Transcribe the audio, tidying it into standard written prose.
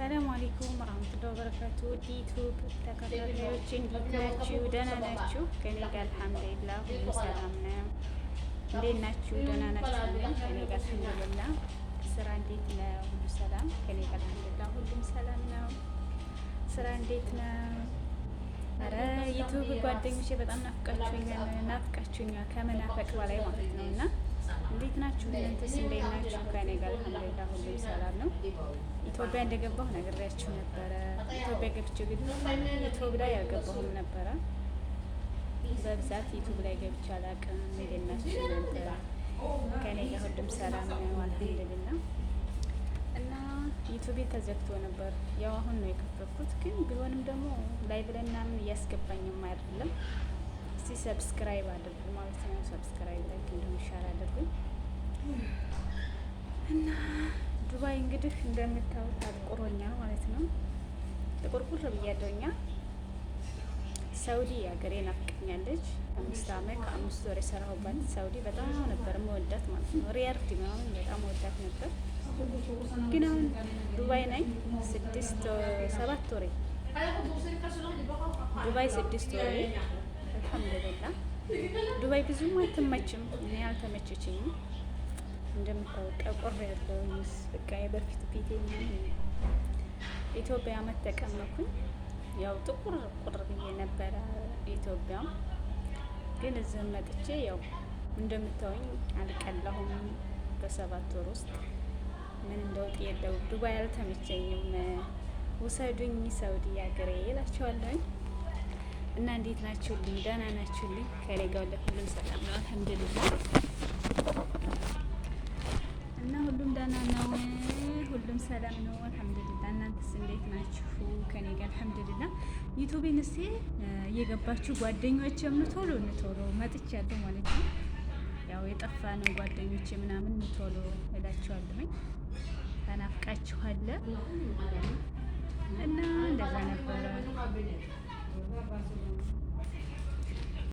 ሰላም አለይኩም ወራህመቱላሂ ወበረካቱ። ዩቲዩብ ተከታታዮች እንዴት ናችሁ? ደህና ናችሁ? ከኔ ጋር አልሐምዱሊላህ ሁሉ ሰላም ነው። እንዴት ናችሁ? ደህና ናችሁ? ከኔ ጋር አልሐምዱሊላህ። ስራ እንዴት ነው? ሁሉ ሰላም? ከኔ ጋር አልሐምዱሊላህ ሁሉም ሰላም ነው። ስራ እንዴት ነው? አረ ዩቲዩብ ጓደኞቼ በጣም ናፍቃችሁኛል ከመናፈቅ በላይ ማለት ነው። እና እንዴት ናችሁ? እናንተስ እንዴት ናችሁ? ከኔ ጋር አልሐምዱሊላህ ሁሉም ሰላም ነው። ኢትዮጵያ እንደገባሁ ነግሬያችሁ ነበረ። ኢትዮጵያ ገብቼ ግን ዩቲዩብ ላይ አልገባሁም ነበረ። በብዛት ዩቲዩብ ላይ ገብቼ አላውቅም። እንዴት ናችሁ እናንተ? ከኔ ጋር ሁሉም ሰላም ነው አልሐምዱሊላህ። እና ዩቲዩብ ተዘግቶ ነበር። ያው አሁን ነው የከፈትኩት፣ ግን ቢሆንም ደግሞ ላይቭ ላይ ምናምን እያስገባኝም አይደለም። እስቲ ሰብስክራይብ አድርጉ ማለት ነው። ሰብስክራይብ ላይ እንዲሁም ሻር አድርጉኝ እና ዱባይ እንግዲህ እንደምታዩት አጥቁሮኛል ማለት ነው። ጥቁርቁር ብያለሁኛ። ሳውዲ ሀገሬ ናፍቀኛለች። 5 ዓመት ከ5 ወር የሰራሁባት ሳውዲ በጣም ነበር መወዳት ማለት ነው። ሪያድ ምናምን በጣም ወዳት ነበር። ግን አሁን ዱባይ ነኝ 7 ወሬ ዱባይ 6 ወሬ አልሐምዱሊላህ። ዱባይ ብዙም አትመችም፣ እኔ አልተመቸችኝም። እንደምታወቀ ቆር ያለው በቃ የበፊት ፊቴ ኢትዮጵያ አመት ተቀመኩኝ። ያው ጥቁር ቁር ብዬ ነበረ ኢትዮጵያ። ግን እዚህ መጥቼ ያው እንደምታወኝ አልቀላሁም። በ7 ወር ውስጥ ምን እንደውጥ የለው። ዱባይ አልተመቸኝም። ውሰዱኝ ሳውዲ ሀገሬ እላቸዋለሁኝ። እና እንዴት ናችሁልኝ? ደህና ናችሁልኝ? ከኔ ጋር ሁሉም ሰላም ነው አልሐምዱሊላህ። እና ሁሉም ደህና ነው፣ ሁሉም ሰላም ነው አልሐምዱሊላህ። እናንተስ እንዴት ናችሁ? ከኔ ጋር አልሐምዱሊላህ። ዩቲዩብን እስቲ እየገባችሁ ጓደኞቼ ቶሎ መጥቻለሁ ማለት ነው። ያው የጠፋ ነው ጓደኞቼ ምናምን ቶሎ እላችኋለሁ። ተናፍቃችኋል እና እንደዛ ነበረ።